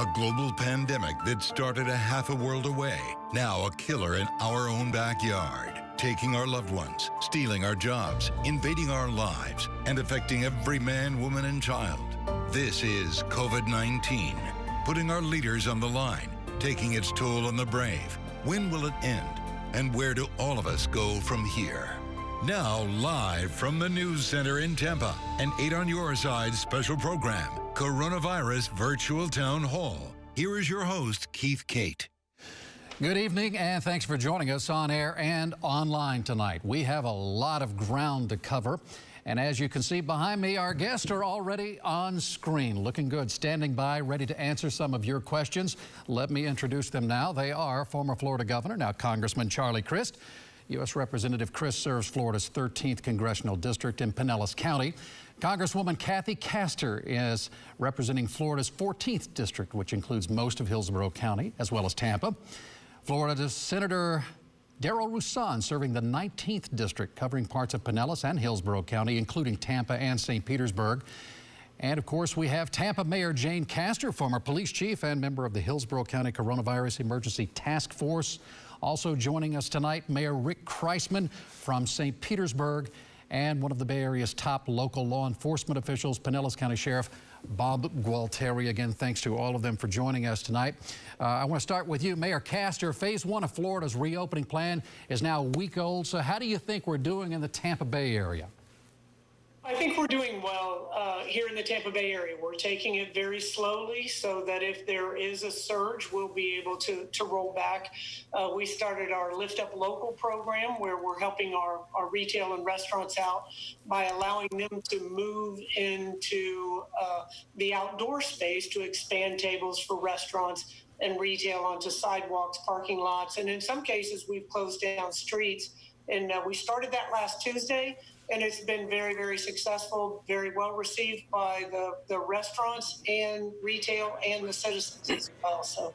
A global pandemic that started a half a world away, now a killer in our own backyard, taking our loved ones, stealing our jobs, invading our lives, and affecting every man, woman, and child. This is COVID-19, putting our leaders on the line, taking its toll on the brave. When will it end? And where do all of us go from here? Now, live from the News Center in Tampa, an 8 on Your Side special program, Coronavirus Virtual Town Hall. Here is your host, Keith Kate. Good evening, and thanks for joining us on air and online tonight. We have a lot of ground to cover, and as you can see behind me, our guests are already on screen, looking good, standing by, ready to answer some of your questions. Let me introduce them now. They are former Florida Governor, now Congressman Charlie Crist. U.S. Representative Crist serves Florida's 13th Congressional District in Pinellas County. Congresswoman Kathy Castor is representing Florida's 14th District, which includes most of Hillsborough County, as well as Tampa. Florida Senator Darrell Roussan serving the 19th District, covering parts of Pinellas and Hillsborough County, including Tampa and St. Petersburg. And, of course, we have Tampa Mayor Jane Castor, former police chief and member of the Hillsborough County Coronavirus Emergency Task Force. Also joining us tonight, Mayor Rick Kreisman from St. Petersburg, and one of the Bay Area's top local law enforcement officials, Pinellas County Sheriff Bob Gualtieri. Again, thanks to all of them for joining us tonight. I want to start with you, Mayor Castor. Phase 1 of Florida's reopening plan is now a week old. So how do you think we're doing in the Tampa Bay area? I think we're doing well here in the Tampa Bay area. We're taking it very slowly so that if there is a surge, we'll be able to roll back. We started our Lift Up Local program where we're helping our retail and restaurants out by allowing them to move into the outdoor space to expand tables for restaurants and retail onto sidewalks, parking lots, and in some cases we've closed down streets. And we started that last Tuesday. And it's been very, very successful, very well received by the restaurants and retail and the citizens as well. So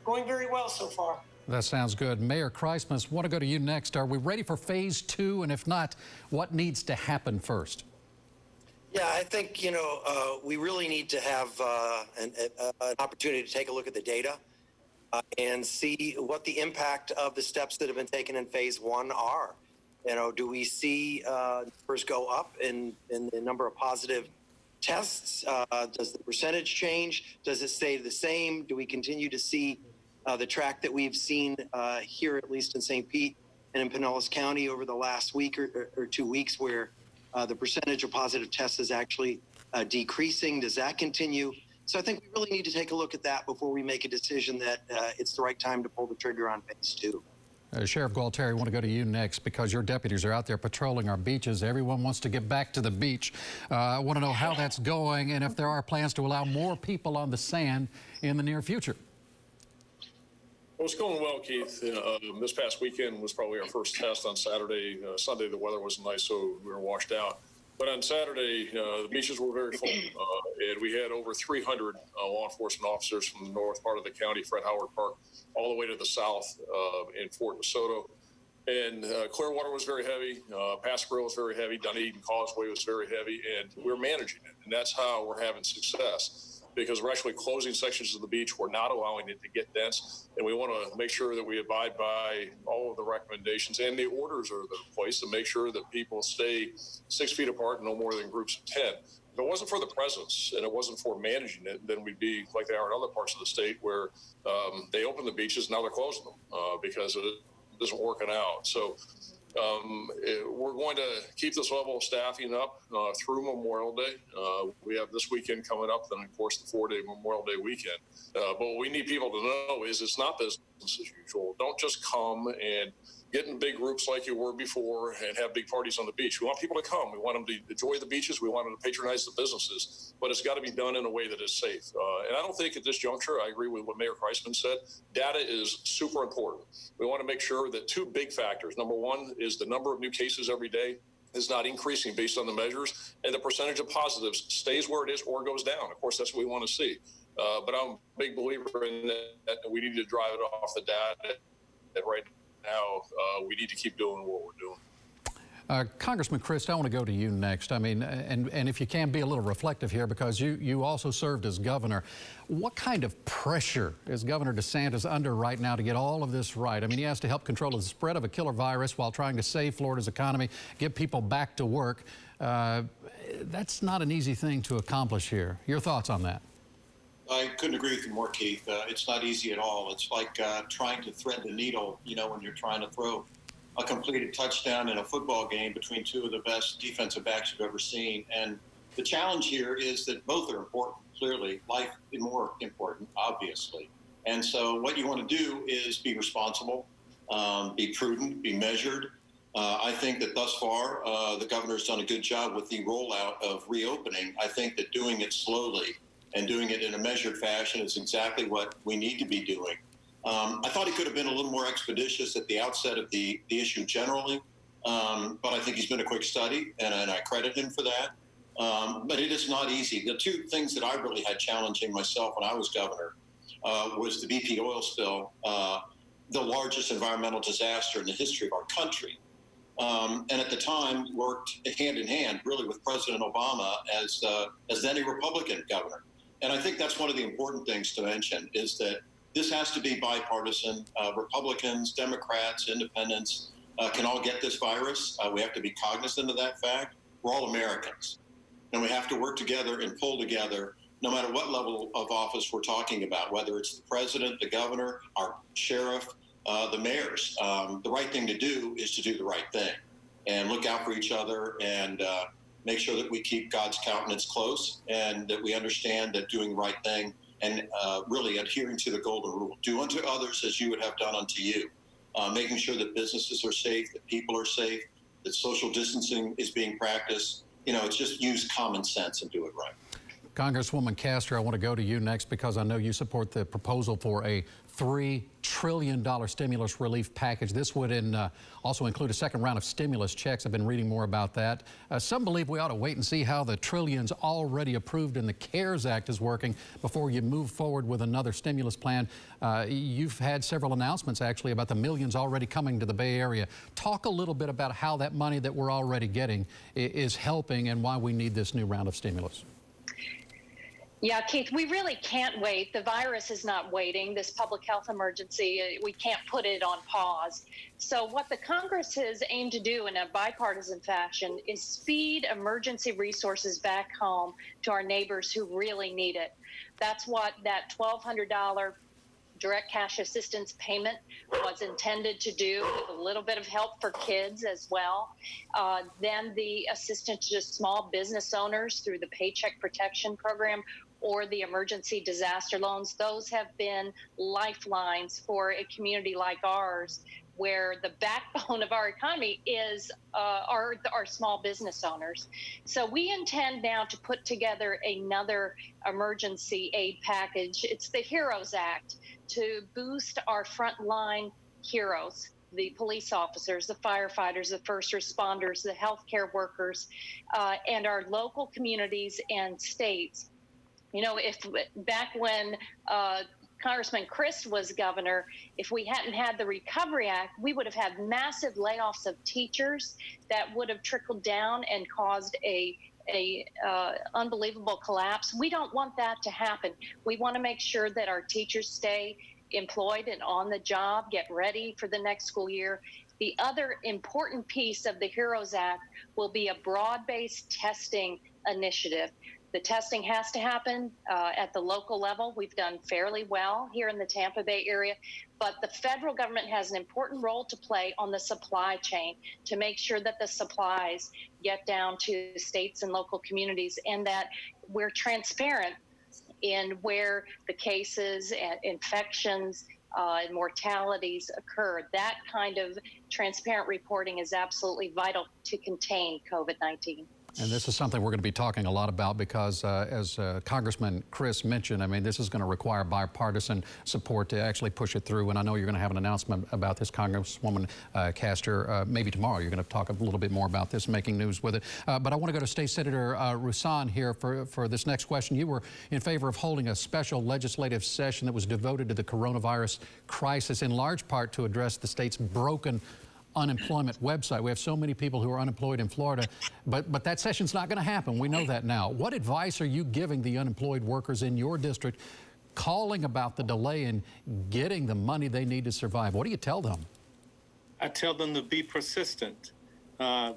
going very well so far. That sounds good. Mayor Kreisman, I want to go to you next. Are we ready for phase 2? And if not, what needs to happen first? Yeah, I think, we really need to have an opportunity to take a look at the data and see what the impact of the steps that have been taken in phase 1 are. Do we see numbers go up in the number of positive tests? Does the percentage change? Does it stay the same? Do we continue to see the track that we've seen here, at least in St. Pete and in Pinellas County over the last week or 2 weeks, where the percentage of positive tests is actually decreasing? Does that continue? So I think we really need to take a look at that before we make a decision that it's the right time to pull the trigger on phase 2. Sheriff Gualtieri, I want to go to you next because your deputies are out there patrolling our beaches. Everyone wants to get back to the beach. I want to know how that's going and if there are plans to allow more people on the sand in the near future. Well, it's going well, Keith. This past weekend was probably our first test on Saturday. Sunday, the weather wasn't nice, so we were washed out. But on Saturday, the beaches were very full, and we had over 300 law enforcement officers from the north part of the county, Fred Howard Park, all the way to the south in Fort DeSoto. And Clearwater was very heavy, Pass Grill was very heavy, Dunedin Causeway was very heavy, and we're managing it. And that's how we're having success, because we're actually closing sections of the beach. We're not allowing it to get dense, and we want to make sure that we abide by all of the recommendations and the orders are in place to make sure that people stay 6 feet apart, no more than groups of 10. If it wasn't for the presence and it wasn't for managing it, then we'd be like they are in other parts of the state where they open the beaches, now they're closing them because it isn't working out. So we're going to keep this level of staffing up through Memorial Day. We have this weekend coming up, then of course the 4-day Memorial Day weekend. But what we need people to know is it's not business as usual. Don't just come and get in big groups like you were before and have big parties on the beach. We want people to come. We want them to enjoy the beaches. We want them to patronize the businesses, but it's got to be done in a way that is safe. And I don't think at this juncture, I agree with what Mayor Kreisman said, data is super important. We want to make sure that 2 big factors. Number 1 is the number of new cases every day is not increasing based on the measures, and the percentage of positives stays where it is or goes down. Of course, that's what we want to see. But I'm a big believer in that we need to drive it off the data. That right now, we need to keep doing what we're doing. Congressman Christ, I want to go to you next. I mean, and if you can be a little reflective here, because you also served as governor. What kind of pressure is Governor DeSantis under right now to get all of this right? I mean, he has to help control the spread of a killer virus while trying to save Florida's economy, get people back to work. That's not an easy thing to accomplish here. Your thoughts on that? I couldn't agree with you more, Keith. It's not easy at all. It's like trying to thread the needle, when you're trying to throw a completed touchdown in a football game between two of the best defensive backs you've ever seen. And the challenge here is that both are important, clearly. Life is more important, obviously. And so what you want to do is be responsible, be prudent, be measured. I think that thus far, the governor's done a good job with the rollout of reopening. I think that doing it slowly and doing it in a measured fashion is exactly what we need to be doing. I thought he could have been a little more expeditious at the outset of the issue generally, but I think he's been a quick study, and I credit him for that. But it is not easy. The two things that I really had challenging myself when I was governor was the BP oil spill, the largest environmental disaster in the history of our country. And at the time worked hand in hand really with President Obama as then a Republican governor. And I think that's one of the important things to mention is that this has to be bipartisan. Republicans, Democrats, independents can all get this virus. We have to be cognizant of that fact. We're all Americans. And we have to work together and pull together no matter what level of office we're talking about, whether it's the president, the governor, our sheriff, the mayors. The right thing to do is to do the right thing and look out for each other and make sure that we keep God's countenance close and that we understand that doing the right thing and really adhering to the golden rule. Do unto others as you would have done unto you. Making sure that businesses are safe, that people are safe, that social distancing is being practiced. It's just use common sense and do it right. Congresswoman Castor, I want to go to you next because I know you support the proposal for a $3 trillion stimulus relief package. This would also include a second round of stimulus checks. I've been reading more about that. Some believe we ought to wait and see how the trillions already approved in the CARES Act is working before you move forward with another stimulus plan. You've had several announcements actually about the millions already coming to the Bay Area. Talk a little bit about how that money that we're already getting is helping and why we need this new round of stimulus. Yeah, Keith, we really can't wait. The virus is not waiting. This public health emergency, we can't put it on pause. So what the Congress has aimed to do in a bipartisan fashion is speed emergency resources back home to our neighbors who really need it. That's what that $1,200 direct cash assistance payment was intended to do, with a little bit of help for kids as well. Then the assistance to small business owners through the Paycheck Protection Program or the emergency disaster loans. Those have been lifelines for a community like ours, where the backbone of our economy is our small business owners. So we intend now to put together another emergency aid package. It's the HEROES Act to boost our frontline heroes, the police officers, the firefighters, the first responders, the healthcare workers, and our local communities and states. If back when Congressman Christ was governor, if we hadn't had the Recovery Act, we would have had massive layoffs of teachers that would have trickled down and caused a unbelievable collapse. We don't want that to happen. We want to make sure that our teachers stay employed and on the job, get ready for the next school year. The other important piece of the HEROES Act will be a broad-based testing initiative. The testing has to happen at the local level. We've done fairly well here in the Tampa Bay area, but the federal government has an important role to play on the supply chain to make sure that the supplies get down to states and local communities and that we're transparent in where the cases and infections and mortalities occur. That kind of transparent reporting is absolutely vital to contain COVID-19. And this is something we're going to be talking a lot about because, as Congressman Chris mentioned, I mean, this is going to require bipartisan support to actually push it through. And I know you're going to have an announcement about this, Congresswoman Castor. Maybe tomorrow you're going to talk a little bit more about this, making news with it. But I want to go to State Senator Roussan here for this next question. You were in favor of holding a special legislative session that was devoted to the coronavirus crisis, in large part to address the state's broken unemployment website. We have so many people who are unemployed in Florida, but that session's not going to happen. We know that now. What advice are you giving the unemployed workers in your district calling about the delay in getting the money they need to survive? What do you tell them? I tell them to be persistent.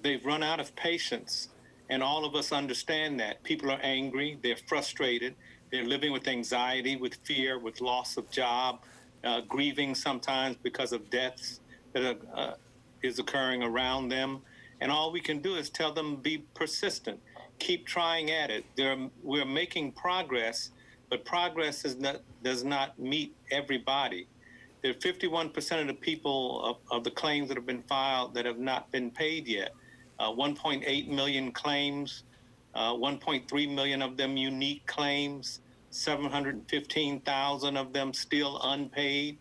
They've run out of patience, and all of us understand that. People are angry, they're frustrated, they're living with anxiety, with fear, with loss of job, grieving sometimes because of deaths that is occurring around them. And all we can do is tell them be persistent. Keep trying at it. We're making progress, but progress does not meet everybody. There are 51% of the people of the claims that have been filed that have not been paid yet. 1.8 million claims, 1.3 million of them unique claims, 715,000 of them still unpaid.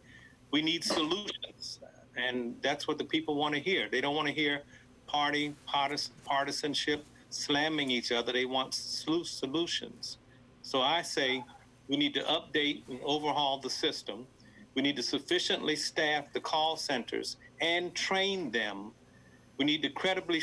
We need solutions, and that's what the people want to hear. They don't want to hear partisanship, slamming each other. They want solutions. So I say we need to update and overhaul the system. We need to sufficiently staff the call centers and train them. We need to credibly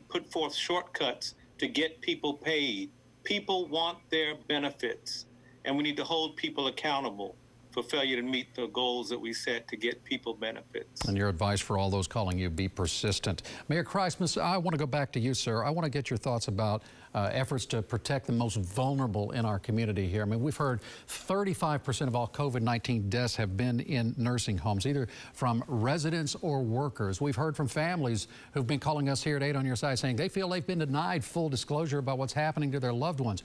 put forth shortcuts to get people paid. People want their benefits, and we need to hold people accountable for failure to meet the goals that we set to get people benefits. And your advice for all those calling you, be persistent. Mayor Christmas, I want to go back to you, sir. I want to get your thoughts about efforts to protect the most vulnerable in our community here. I mean, we've heard 35% of all COVID-19 deaths have been in nursing homes, either from residents or workers. We've heard from families who've been calling us here at 8 on Your Side saying they feel they've been denied full disclosure about what's happening to their loved ones.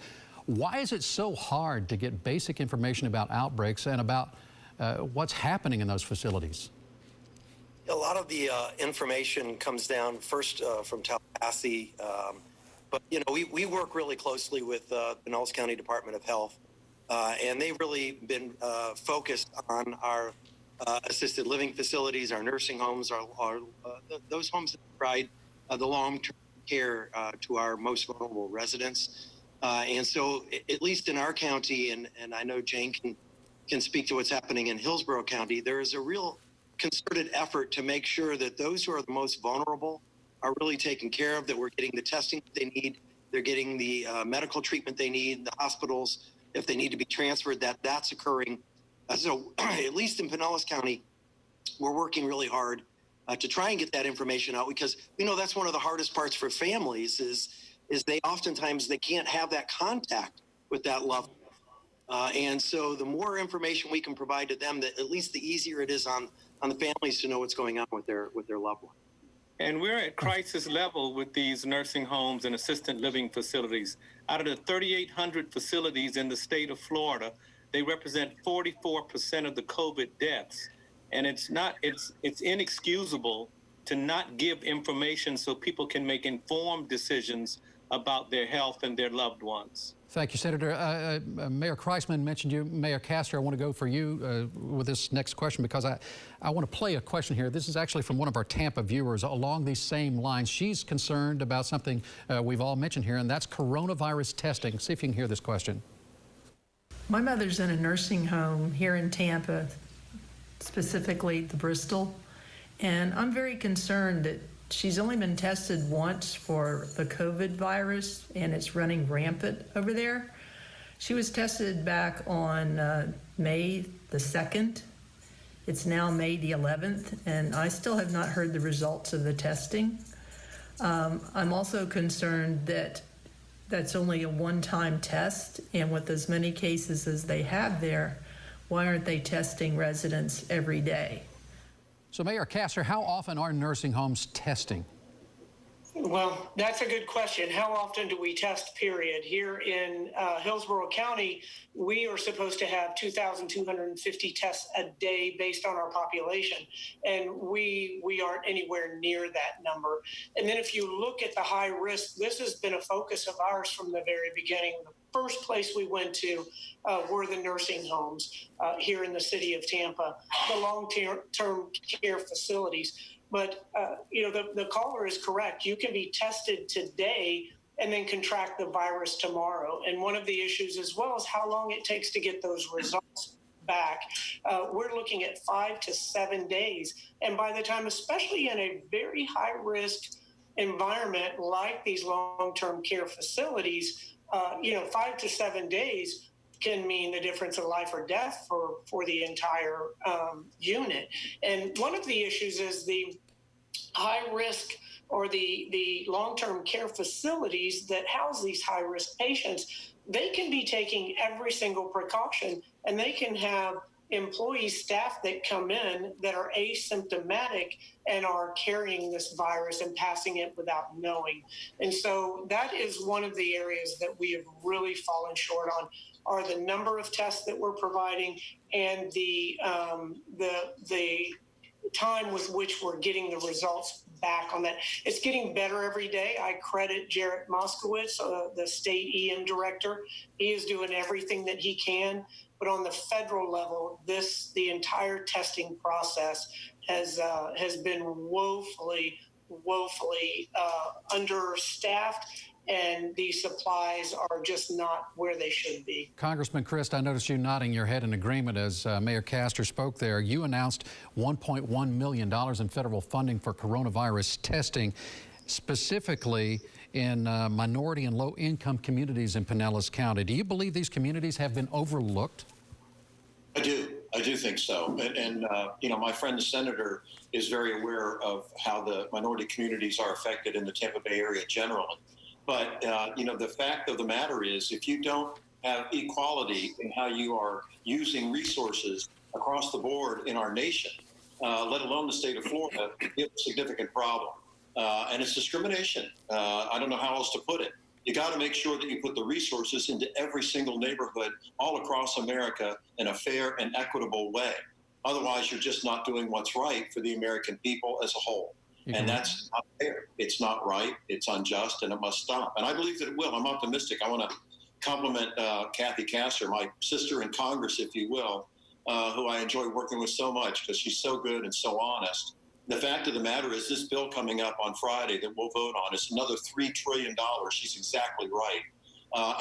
Why is it so hard to get basic information about outbreaks and about what's happening in those facilities? A lot of the information comes down first from Tallahassee, but you know we work really closely with the Pinellas County Department of Health, and they've really been focused on our assisted living facilities, our nursing homes, those homes that provide the long-term care to our most vulnerable residents. And so, at least in our county, and I know Jane can speak to what's happening in Hillsborough County, there is a real concerted effort to make sure that those who are the most vulnerable are really taken care of, that we're getting the testing they need, they're getting the medical treatment they need, the hospitals, if they need to be transferred, that's occurring. So at least in Pinellas County, we're working really hard to try and get that information out, because we know that's one of the hardest parts for families is they oftentimes they can't have that contact with that loved one. And so the more information we can provide to them, at least the easier it is on the families to know what's going on with their loved one. And we're at crisis level with these nursing homes and assisted living facilities. Out of the 3,800 facilities in the state of Florida, they represent 44% of the COVID deaths. And it's inexcusable to not give information so people can make informed decisions about their health and their loved ones. Thank you, Senator. Mayor Kreisman mentioned you. Mayor Castor, I want to go for you with this next question, because I want to play a question here. This is actually from one of our Tampa viewers along these same lines. She's concerned about something we've all mentioned here, and that's coronavirus testing. See if you can hear this question. My mother's in a nursing home here in Tampa, specifically the Bristol, and I'm very concerned that she's only been tested once for the COVID virus, and it's running rampant over there. She was tested back on May the 2nd. It's now May the 11th, and I still have not heard the results of the testing. I'm also concerned that that's only a one-time test, and with as many cases as they have there, why aren't they testing residents every day? So, Mayor Castor, how often are nursing homes testing? Well, that's a good question. How often do we test, period? Here in Hillsborough County, we are supposed to have 2,250 tests a day based on our population, and we aren't anywhere near that number. And then if you look at the high risk, this has been a focus of ours from the very beginning. The first place we went to were the nursing homes here in the city of Tampa, the long-term care facilities. But, the caller is correct. You can be tested today and then contract the virus tomorrow. And one of the issues as well is how long it takes to get those results back, we're looking at 5 to 7 days. And by the time, especially in a very high risk environment like these long-term care facilities, 5 to 7 days can mean the difference of life or death for the entire unit. And one of the issues is the high risk or the long-term care facilities that house these high-risk patients. They can be taking every single precaution, and they can have employees, staff that come in that are asymptomatic and are carrying this virus and passing it without knowing. And so that is one of the areas that we have really fallen short on, are the number of tests that we're providing and the time with which we're getting the results back on that. It's getting better every day. I credit Jarrett Moskowitz, the state EM director. He is doing everything that he can. But on the federal level, the entire testing process has been woefully understaffed, and the supplies are just not where they should be. Congressman Christ, I noticed you nodding your head in agreement as Mayor Castor spoke there. You announced $1.1 million in federal funding for coronavirus testing, specifically in minority and low-income communities in Pinellas County. Do you believe these communities have been overlooked? I do think so. And my friend, the senator, is very aware of how the minority communities are affected in the Tampa Bay area generally. But, the fact of the matter is, if you don't have equality in how you are using resources across the board in our nation, let alone the state of Florida, you have a significant problem. And it's discrimination. I don't know how else to put it. You got to make sure that you put the resources into every single neighborhood all across America in a fair and equitable way. Otherwise, you're just not doing what's right for the American people as a whole. And that's not fair. It's not right. It's unjust, and it must stop. And I believe that it will. I'm optimistic. I want to compliment Kathy Castor, my sister in Congress, if you will, who I enjoy working with so much because she's so good and so honest. The fact of the matter is, this bill coming up on Friday that we'll vote on is another $3 trillion. She's exactly right.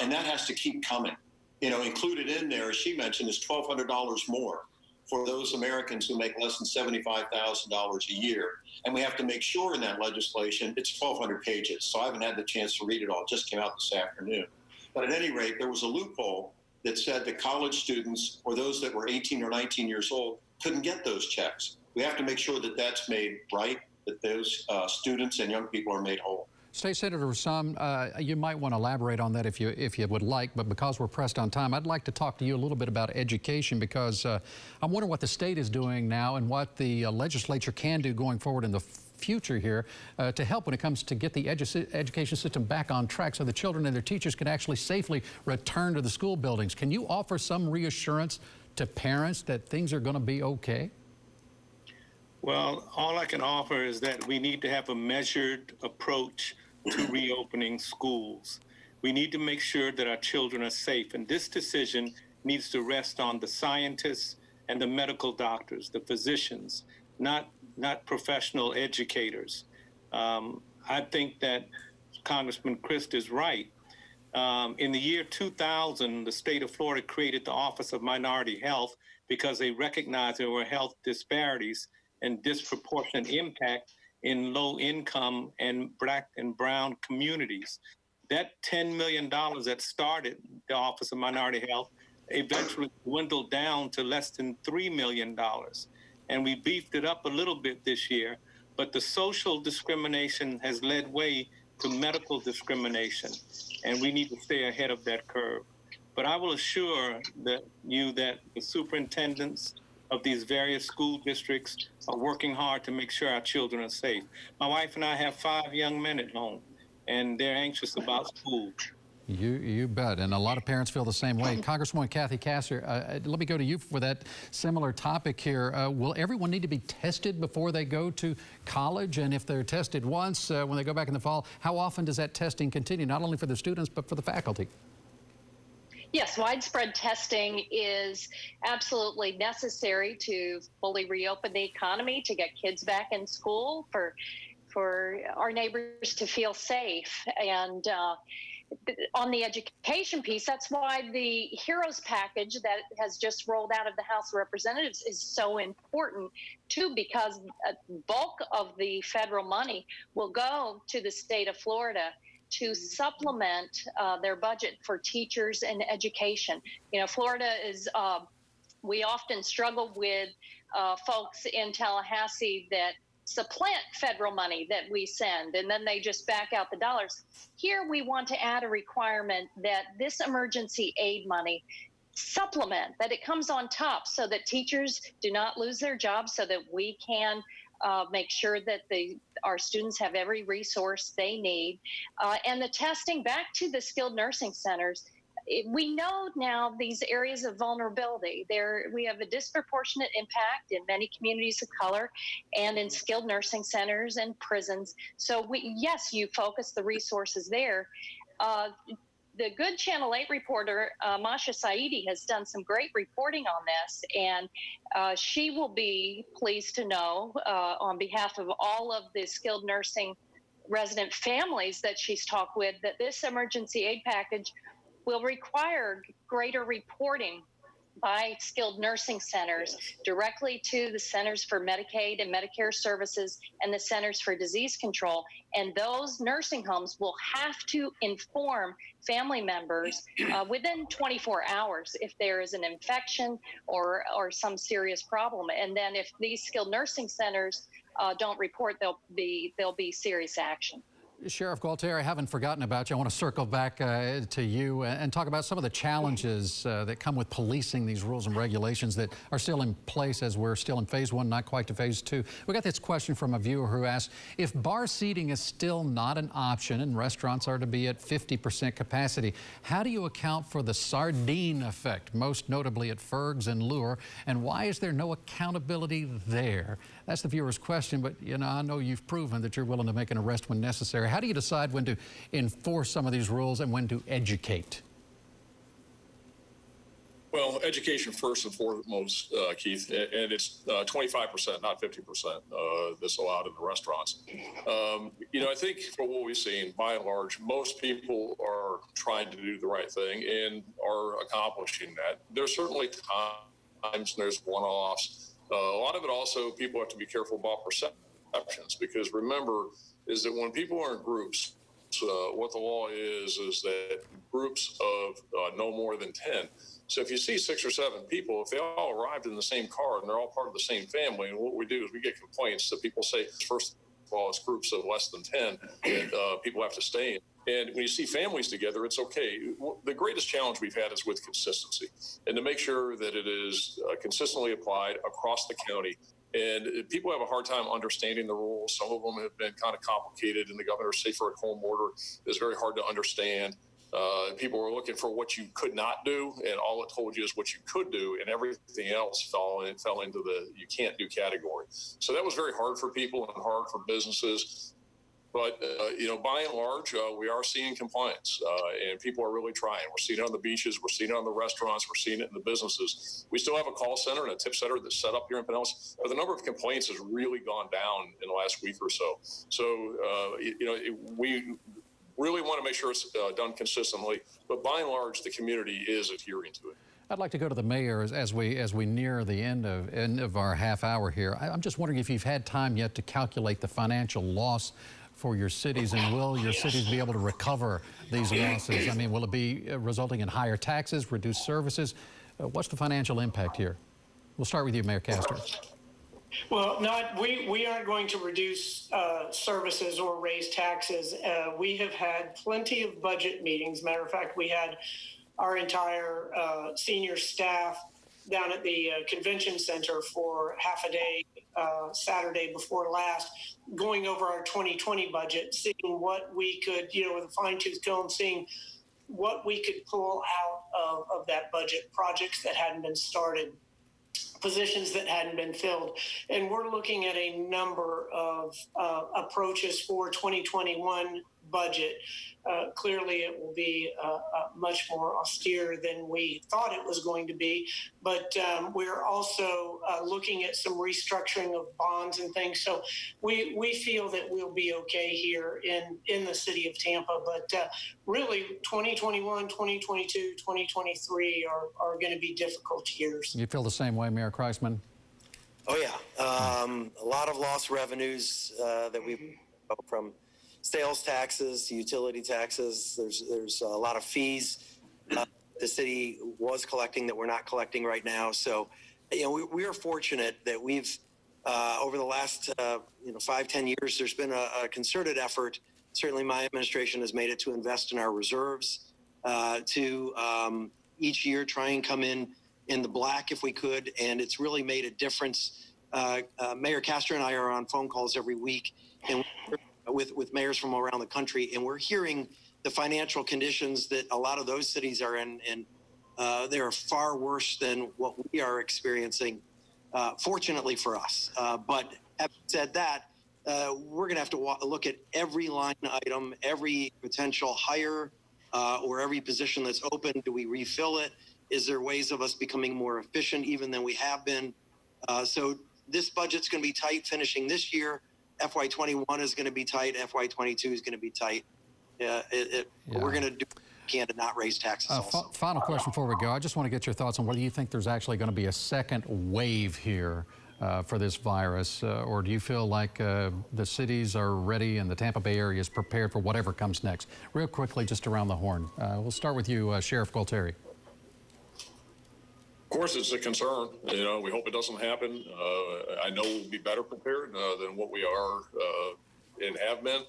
And that has to keep coming. Included in there, as she mentioned, is $1,200 more for those Americans who make less than $75,000 a year. And we have to make sure in that legislation, it's 1,200 pages. So I haven't had the chance to read it all. It just came out this afternoon. But at any rate, there was a loophole that said that college students or those that were 18 or 19 years old couldn't get those checks. We have to make sure that that's made right, that those students and young people are made whole. State Senator Rassam, you might want to elaborate on that if you would like, but because we're pressed on time, I'd like to talk to you a little bit about education, because I'm wondering what the state is doing now and what the legislature can do going forward in the future here to help when it comes to get the education system back on track so the children and their teachers can actually safely return to the school buildings. Can you offer some reassurance to parents that things are going to be okay? Well, all I can offer is that we need to have a measured approach to reopening schools. We need to make sure that our children are safe, and this decision needs to rest on the scientists and the medical doctors, the physicians, not professional educators. I think that Congressman Christ is right. In the year 2000, the state of Florida created the Office of Minority Health because they recognized there were health disparities and disproportionate impact in low-income and Black and brown communities. That $10 million that started the Office of Minority Health eventually dwindled down to less than $3 million. And we beefed it up a little bit this year, but the social discrimination has led way to medical discrimination, and we need to stay ahead of that curve. But I will assure that the superintendents of these various school districts are working hard to make sure our children are safe. My wife and I have 5 young men at home, and they're anxious about school. You bet, and a lot of parents feel the same way. Congresswoman Kathy Castor, let me go to you for that similar topic here. Will everyone need to be tested before they go to college? And if they're tested once, when they go back in the fall, how often does that testing continue, not only for the students, but for the faculty? Yes, widespread testing is absolutely necessary to fully reopen the economy, to get kids back in school, for our neighbors to feel safe. And on the education piece, that's why the HEROES package that has just rolled out of the House of Representatives is so important too, because a bulk of the federal money will go to the state of Florida to supplement their budget for teachers and education. You know, Florida is, we often struggle with folks in Tallahassee that supplant federal money that we send, and then they just back out the dollars. Here, we want to add a requirement that this emergency aid money supplement, that it comes on top so that teachers do not lose their jobs, so that we can make sure that our students have every resource they need. And the testing, back to the skilled nursing centers, we know now these areas of vulnerability. We have a disproportionate impact in many communities of color and in skilled nursing centers and prisons. So yes, you focus the resources there. The good Channel 8 reporter, Masha Saidi, has done some great reporting on this, and she will be pleased to know on behalf of all of the skilled nursing resident families that she's talked with that this emergency aid package will require greater reporting by skilled nursing centers directly to the Centers for Medicaid and Medicare Services and the Centers for Disease Control. And those nursing homes will have to inform family members within 24 hours if there is an infection or some serious problem. And then if these skilled nursing centers don't report, there'll be serious action. Sheriff Gualtieri, I haven't forgotten about you. I want to circle back to you and talk about some of the challenges that come with policing these rules and regulations that are still in place as we're still in phase 1, not quite to phase 2. We got this question from a viewer who asked, if bar seating is still not an option and restaurants are to be at 50% capacity, how do you account for the sardine effect, most notably at Ferg's and Lure, and why is there no accountability there? That's the viewer's question, but I know you've proven that you're willing to make an arrest when necessary. How do you decide when to enforce some of these rules and when to educate? Well, education first and foremost, Keith, and it's 25%, not 50%, that's allowed in the restaurants. I think for what we've seen, by and large, most people are trying to do the right thing and are accomplishing that. There's certainly times there's one-offs. A lot of it also, people have to be careful about perceptions, because remember, is that when people are in groups, what the law is that groups of no more than 10. So if you see 6 or 7 people, if they all arrived in the same car and they're all part of the same family, and what we do is we get complaints that people say, first of all, it's groups of less than 10, and people have to stay in. And when you see families together, it's okay. The greatest challenge we've had is with consistency, and to make sure that it is consistently applied across the county. And people have a hard time understanding the rules. Some of them have been kind of complicated, and the governor's safer at home order is very hard to understand. People were looking for what you could not do, and all it told you is what you could do, and everything else fell into the you can't do category. So that was very hard for people and hard for businesses. But, by and large, we are seeing compliance, and people are really trying. We're seeing it on the beaches. We're seeing it on the restaurants. We're seeing it in the businesses. We still have a call center and a tip center that's set up here in Pinellas, but the number of complaints has really gone down in the last week or so. So, we really want to make sure it's done consistently, but by and large, the community is adhering to it. I'd like to go to the mayor as we near the end of our half hour here. I'm just wondering if you've had time yet to calculate the financial loss for your cities, and will your cities be able to recover these losses? I mean, will it be resulting in higher taxes, reduced services? What's the financial impact here? We'll start with you, Mayor Castor. Well, we aren't going to reduce services or raise taxes. We have had plenty of budget meetings. Matter of fact, we had our entire senior staff down at the convention center for half a day Saturday before last, going over our 2020 budget, seeing what we could, with a fine-tooth comb, seeing what we could pull out of that budget, projects that hadn't been started, positions that hadn't been filled. And we're looking at a number of approaches for 2021 budget. Clearly, it will be much more austere than we thought it was going to be. But we're also looking at some restructuring of bonds and things. So we feel that we'll be okay here in the city of Tampa. But really, 2021, 2022, 2023 are going to be difficult years. You feel the same way, Mayor Kreisman? Oh, yeah. A lot of lost revenues that we've from sales taxes, utility taxes. There's a lot of fees the city was collecting that we're not collecting right now. So, we are fortunate that we've over the last 5-10 years, there's been a concerted effort. Certainly, my administration has made it to invest in our reserves to each year try and come in the black if we could, and it's really made a difference. Mayor Castro and I are on phone calls every week, and with mayors from around the country, and we're hearing the financial conditions that a lot of those cities are in, and they are far worse than what we are experiencing, fortunately for us. But having said that, we're going to have to look at every line item, every potential hire, or every position that's open. Do we refill it? Is there ways of us becoming more efficient even than we have been? So this budget's going to be tight finishing this year. FY21 is going to be tight. FY22 is going to be tight. We're going to do what we can to not raise taxes also. Final question before we go. I just want to get your thoughts on whether you think there's actually going to be a second wave here for this virus, or do you feel like the cities are ready and the Tampa Bay area is prepared for whatever comes next? Real quickly, just around the horn. We'll start with you, Sheriff Gualtieri. Of course, it's a concern. We hope it doesn't happen. I know we'll be better prepared than what we are and have been.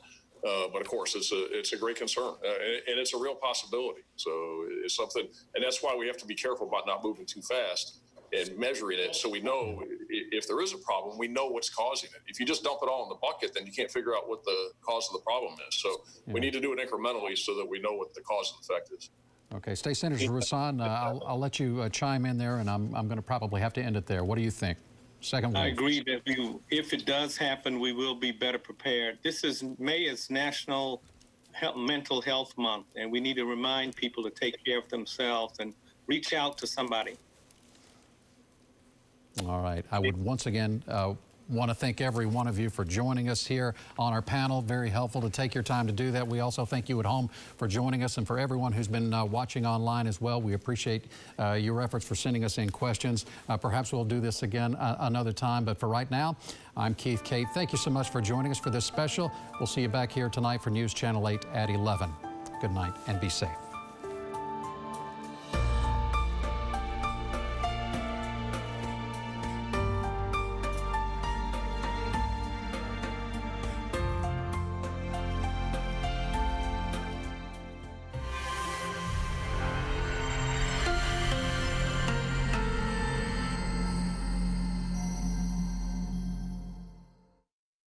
But of course, it's a great concern, and it's a real possibility. So it's something, and that's why we have to be careful about not moving too fast and measuring it, so we know if there is a problem, we know what's causing it. If you just dump it all in the bucket, then you can't figure out what the cause of the problem is. So we need to do it incrementally so that we know what the cause and effect is. Okay, State Senator Rasan, I'll let you chime in there, and I'm going to probably have to end it there. What do you think? Second wave. I agree that if it does happen, we will be better prepared. May is National Mental Health Month, and we need to remind people to take care of themselves and reach out to somebody. All right. I would once again want to thank every one of you for joining us here on our panel. Very helpful to take your time to do that. We also thank you at home for joining us, and for everyone who's been watching online as well. We appreciate your efforts for sending us in questions. Perhaps we'll do this again another time, but for right now, I'm Keith Cate. Thank you so much for joining us for this special. We'll see you back here tonight for News Channel 8 at 11. Good night and be safe.